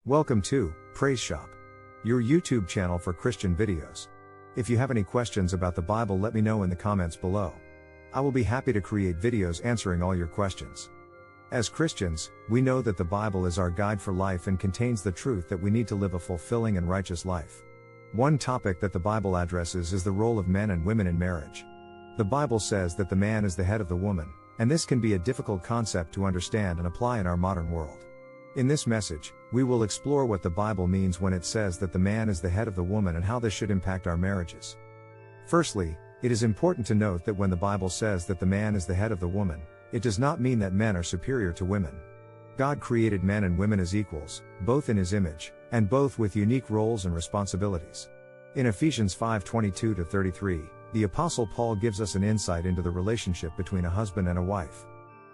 Welcome to Praise Shop, your YouTube channel for Christian videos. If you have any questions about the Bible, let me know in the comments below. I will be happy to create videos answering all your questions. As Christians, we know that the Bible is our guide for life and contains the truth that we need to live a fulfilling and righteous life. One topic that the Bible addresses is the role of men and women in marriage. The Bible says that the man is the head of the woman, and this can be a difficult concept to understand and apply in our modern world. In this message, we will explore what the Bible means when it says that the man is the head of the woman and how this should impact our marriages. Firstly, it is important to note that when the Bible says that the man is the head of the woman, it does not mean that men are superior to women. God created men and women as equals, both in His image, and both with unique roles and responsibilities. In Ephesians 5:22-33, the Apostle Paul gives us an insight into the relationship between a husband and a wife.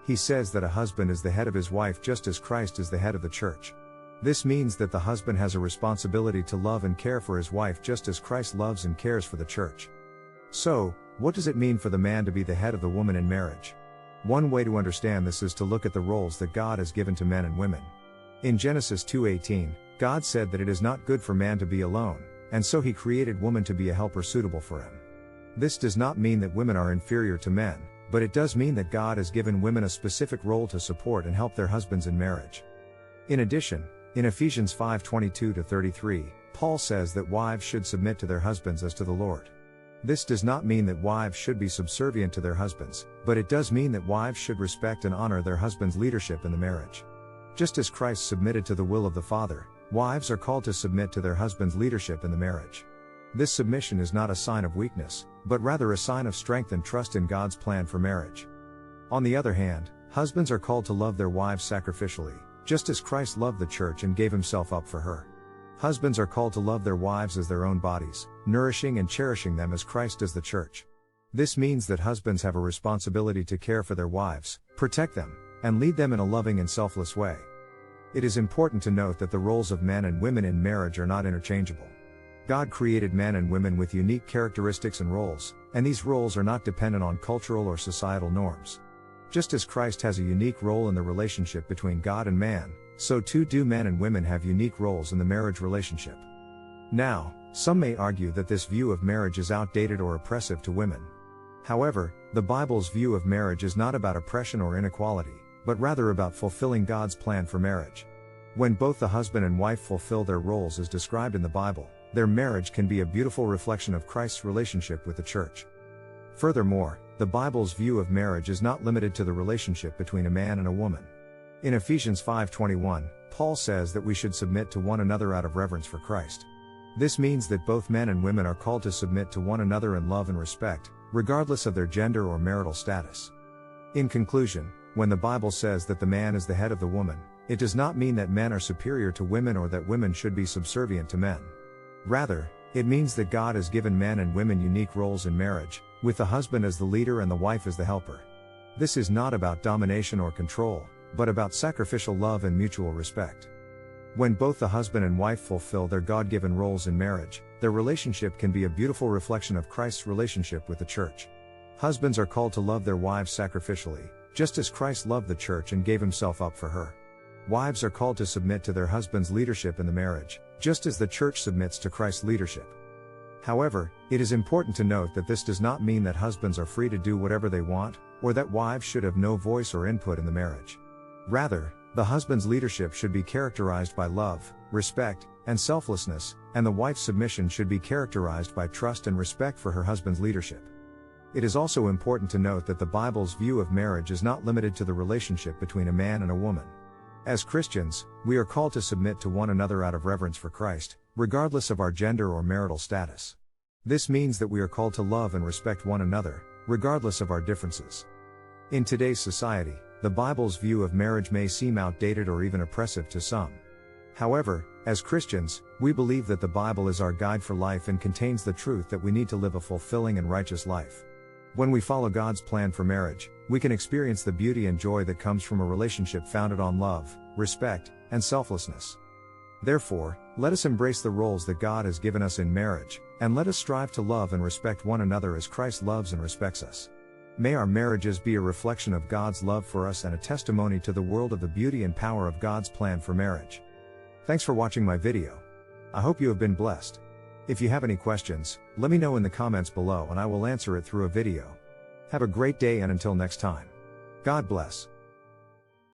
He says that a husband is the head of his wife just as Christ is the head of the church. This means that the husband has a responsibility to love and care for his wife just as Christ loves and cares for the church. So, what does it mean for the man to be the head of the woman in marriage? One way to understand this is to look at the roles that God has given to men and women. In Genesis 2:18, God said that it is not good for man to be alone, and so He created woman to be a helper suitable for him. This does not mean that women are inferior to men, but it does mean that God has given women a specific role to support and help their husbands in marriage. In addition, in Ephesians 5:22-33, Paul says that wives should submit to their husbands as to the Lord. This does not mean that wives should be subservient to their husbands, but it does mean that wives should respect and honor their husband's leadership in the marriage. Just as Christ submitted to the will of the Father, wives are called to submit to their husband's leadership in the marriage. This submission is not a sign of weakness, but rather a sign of strength and trust in God's plan for marriage. On the other hand, husbands are called to love their wives sacrificially, just as Christ loved the church and gave Himself up for her. Husbands are called to love their wives as their own bodies, nourishing and cherishing them as Christ does the church. This means that husbands have a responsibility to care for their wives, protect them, and lead them in a loving and selfless way. It is important to note that the roles of men and women in marriage are not interchangeable. God created men and women with unique characteristics and roles, and these roles are not dependent on cultural or societal norms. Just as Christ has a unique role in the relationship between God and man, so too do men and women have unique roles in the marriage relationship. Now, some may argue that this view of marriage is outdated or oppressive to women. However, the Bible's view of marriage is not about oppression or inequality, but rather about fulfilling God's plan for marriage. When both the husband and wife fulfill their roles as described in the Bible, their marriage can be a beautiful reflection of Christ's relationship with the church. Furthermore, the Bible's view of marriage is not limited to the relationship between a man and a woman. In Ephesians 5:21, Paul says that we should submit to one another out of reverence for Christ. This means that both men and women are called to submit to one another in love and respect, regardless of their gender or marital status. In conclusion, when the Bible says that the man is the head of the woman, it does not mean that men are superior to women or that women should be subservient to men. Rather, it means that God has given men and women unique roles in marriage, with the husband as the leader and the wife as the helper. This is not about domination or control, but about sacrificial love and mutual respect. When both the husband and wife fulfill their God-given roles in marriage, their relationship can be a beautiful reflection of Christ's relationship with the church. Husbands are called to love their wives sacrificially, just as Christ loved the church and gave Himself up for her. Wives are called to submit to their husband's leadership in the marriage, just as the church submits to Christ's leadership. However, it is important to note that this does not mean that husbands are free to do whatever they want, or that wives should have no voice or input in the marriage. Rather, the husband's leadership should be characterized by love, respect, and selflessness, and the wife's submission should be characterized by trust and respect for her husband's leadership. It is also important to note that the Bible's view of marriage is not limited to the relationship between a man and a woman. As Christians, we are called to submit to one another out of reverence for Christ, regardless of our gender or marital status. This means that we are called to love and respect one another, regardless of our differences. In today's society, the Bible's view of marriage may seem outdated or even oppressive to some. However, as Christians, we believe that the Bible is our guide for life and contains the truth that we need to live a fulfilling and righteous life. When we follow God's plan for marriage, we can experience the beauty and joy that comes from a relationship founded on love, respect, and selflessness. Therefore, let us embrace the roles that God has given us in marriage, and let us strive to love and respect one another as Christ loves and respects us. May our marriages be a reflection of God's love for us and a testimony to the world of the beauty and power of God's plan for marriage. Thanks for watching my video. I hope you have been blessed. If you have any questions, let me know in the comments below and I will answer it through a video. Have a great day and until next time. God bless.